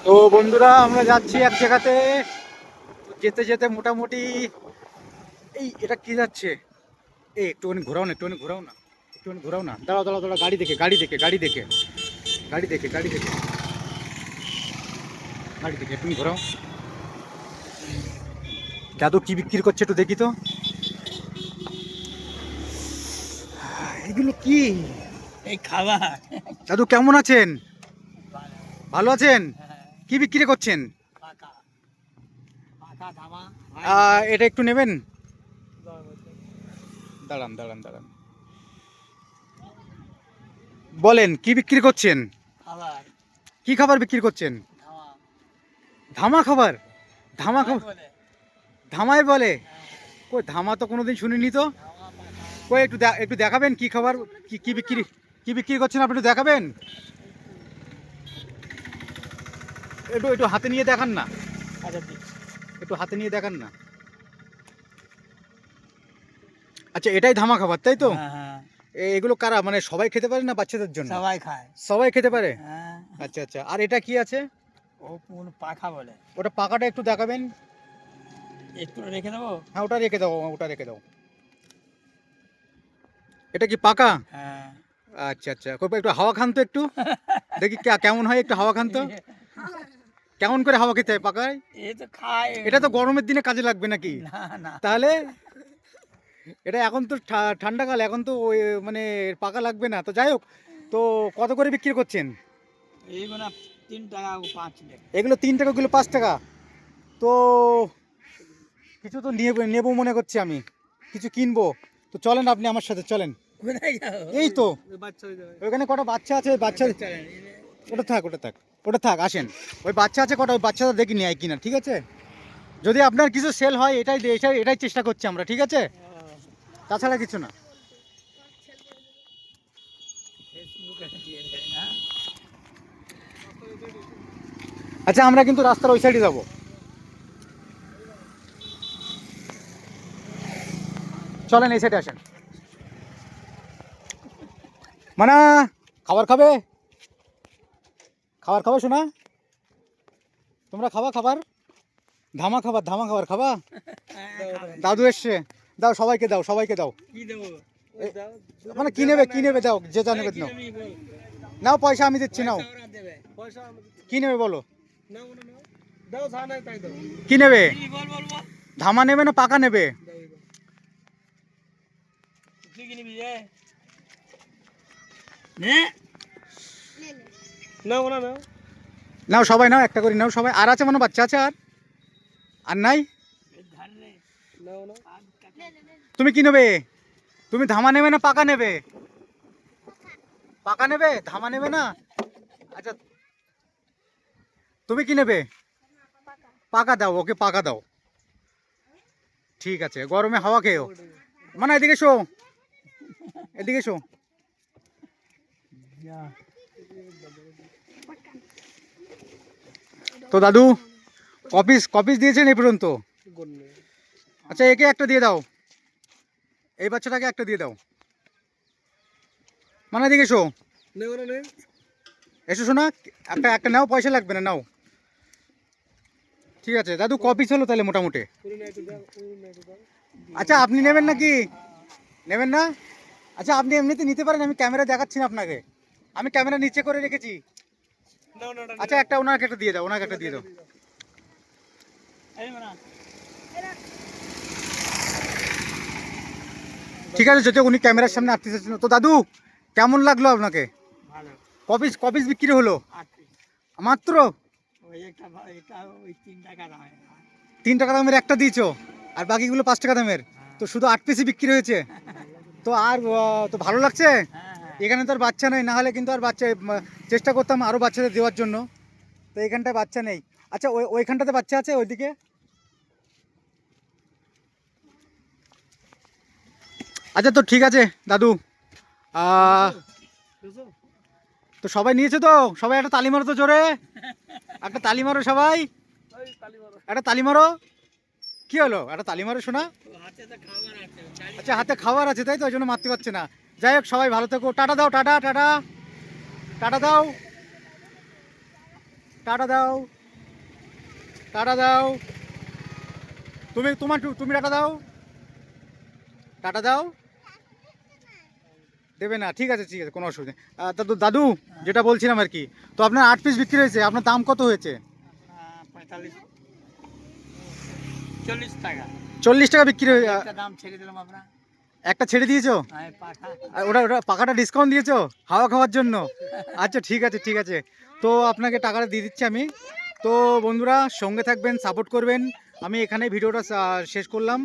তো বন্ধুরা আমরা যাচ্ছি এক জায়গাতে। যেতে যেতে মোটামুটি এই এটা কি যাচ্ছে, এই একটুখানি ঘোরাও না, একটুখানি ঘোরাও না, একটুখানি ঘোরাও না, দাঁড়াও দাঁড়াও দাঁড়াও, গাড়ি দেখে গাড়ি দেখে গাড়ি দেখে গাড়ি দেখে গাড়ি দেখে গাড়ি দেখে একটুখানি ঘোরাও। দাদু কি বিক্রি করছে একটু দেখি তো, এগুলো কি? এই খাবার দাদু কেমন আছেন? ভালো আছেন? কি বিক্রি করছেন? পাকা পাকা ধামা এটা একটু নেবেন, দাঁড়ান দাঁড়ান দাঁড়ান, বলেন কি বিক্রি করছেন? খাবার কি খাবার বিক্রি করছেন? ধামা ধামা খাবার? ধামা খাবার বলে ধামাই বলে? কই ধামা তো কোনোদিন শুনিনি তো। ধামা পাকা কই একটু দেখাবেন কি খাবার, কি বিক্রি করছেন আপনি, একটু দেখাবেন? একটু একটু হাতে নিয়ে দেখান না, আচ্ছা দিচ্ছি। একটু হাতে নিয়ে দেখান না। আচ্ছা এটাই ধামা খাবার তাই তো? হ্যাঁ হ্যাঁ এগুলো কারা, মানে সবাই খেতে পারে না বাচ্চাদের জন্য? সবাই খায়। সবাই খেতে পারে। হ্যাঁ আচ্ছা আচ্ছা, আর এটা কি আছে? ও কোন পাখা বলে। ওটা পাকাটা একটু দেখাবেন। একটু রেখে দেবো। হ্যাঁ ওটা রেখে দাও, ওটা রেখে দাও। এটা কি পাকা? হ্যাঁ আচ্ছা আচ্ছা, কই একটু হাওয়া খান তো একটু, দেখি কেমন হয়, একটু হাওয়া খান তো। কেমন করে হাওয়া খেতে হয় পাকায়? এই তো খায়। এটা তো গরমের দিনে কাজে লাগবে নাকি? না না তাহলে এটা এখন তো ঠান্ডাকাল, এখন তো ওই মানে পাকা লাগবে না, তো যাই হোক। তো কত করে বিক্রি করছেন? এইগুলো 3 টাকা 5 টাকা। এগুলো 3 টাকা, ওগুলো 5 টাকা। তো কিছু তো নেবো মনে করছি, আমি কিছু কিনবো। তো চলেন আপনি আমার সাথে চলেন। কোথায় যাও? এই তো ওই বাচ্চা হয়ে যাবে। ওইখানে কটা বাচ্চা আছে, বাচ্চা চলেন। ওটা থাক ওটা থাক ওটা থাক, আসেন। ওই বাচ্চা আছে কটা, ওই বাচ্চাটা দেখি নেয় কিনা, ঠিক আছে? যদি আপনার কিছু সেল হয় এটাই চেষ্টা করছি আমরা, ঠিক আছে? তাছাড়া কিছু না। ফেসবুকে দিয়ে দেয় না। আচ্ছা আমরা কিন্তু রাস্তার ওই সাইডে যাবো, চলেন এই সাইডে আসেন। মানা, খাবার খাবে? খাবার খাবে শোনা? তোমরা খাবা খাবার? ধামা খাবার খাবা? দাদু এসছে, দাও সবাইকে দাও, সবাইকে দাও। কি দেবো? এ- মানে কি নেবে দাও, যে যা নেবে নাও। নাও পয়সা আমি দিচ্ছি, নাও। কি নেবে বলো, কি নেবে? ধামা নেবে না পাকা নেবে? নাও সবাই নাও, একটা করে নাও সবাই। আর আছে মনে হয় বাচ্চা আছে, আর আর নাই? তুমি কি নেবে? তুমি ধামা নেবে না পাকা নেবে? পাকা নেবে, ধামা নেবে না? আচ্ছা তুমি কি নেবে? পাকা দাও, ওকে পাকা দাও। ঠিক আছে, গরমে হাওয়া খেয়েও। মানে এদিকে শো, এদিকে শো। তো দাদু কপিস কপিস দিয়েছেন এই পর্যন্ত? আচ্ছা একে একটা দিয়ে দাও, এই বাচ্চাটাকে একটা দিয়ে দাও। মানে এদিকে এসো, এসো শোনা, একটা একটা নাও, পয়সা লাগবে না, নাও। ঠিক আছে দাদু, কপিস হলো তাহলে মোটামুটি। আচ্ছা আপনি নেবেন নাকি? নেবেন না? আচ্ছা আপনি এমনিতে নিতে পারেন, আমি ক্যামেরা দেখাচ্ছি না আপনাকে, আমি ক্যামেরা নিচে করে রেখেছি। আচ্ছা একটা ওনাকে একটা দিয়ে দাও, ওনাকে একটা দিয়ে দাও। ঠিক আছে, যদি উনি ক্যামেরার সামনে আসতে চাচ্ছেন। তো দাদু কেমন লাগলো আপনাকে? কপিস কপিস বিক্রি হলো মাত্র 3 টাকা দামের একটা দিয়েছো, আর বাকিগুলো 5 টাকা দামের। তো শুধু 8 পিসই বিক্রি হয়েছে। তো আর তো ভালো লাগছে। এখানে তো আর বাচ্চা নেই, না হলে কিন্তু আর বাচ্চা চেষ্টা করতাম আরও বাচ্চাদের দেওয়ার জন্য। তো এখানটায় বাচ্চা নেই। আচ্ছা ওইখানটাতে বাচ্চা আছে ওইদিকে। আচ্ছা তো ঠিক আছে দাদু, তো সবাই নিয়েছে তো? সবাই একটা তালি মারো তো জোরে, একটা তালি মারো সবাই, একটা তালি মারো। কি হলো, একটা তালি মারো শোনা। আচ্ছা হাতে খাবার আছে তাই তো, ওই জন্য মারতে পারছে না। যাই হোক সবাই ভালো থেকো, টাটা দাও, টাটা টাটা টাটা দাও। টাটা দাও, টাটা দাও, তুমি টাটা দাও, টাটা দাও। দেবে না, ঠিক আছে ঠিক আছে, কোনো অসুবিধা নেই। তা তো দাদু, যেটা বলছিলাম আর কি, তো আপনার 8 পিস বিক্রি হয়েছে, আপনার দাম কত হয়েছে? 45 40 টাকা 40 টাকা বিক্রি হয়ে একটা দাম ছেড়ে দিলাম আপনার। একটা ছেড়ে দিয়েছো? হ্যাঁ, পাখা। আর ওটা ওটা পাকাটা ডিসকাউন্ট দিয়েছো হাওয়া খাওয়ার জন্য? আচ্ছা ঠিক আছে ঠিক আছে, তো আপনাকে টাকাটা দিয়ে দিচ্ছি আমি। তো বন্ধুরা, সঙ্গে থাকবেন, সাপোর্ট করবেন। আমি এখানে ভিডিওটা শেষ করলাম।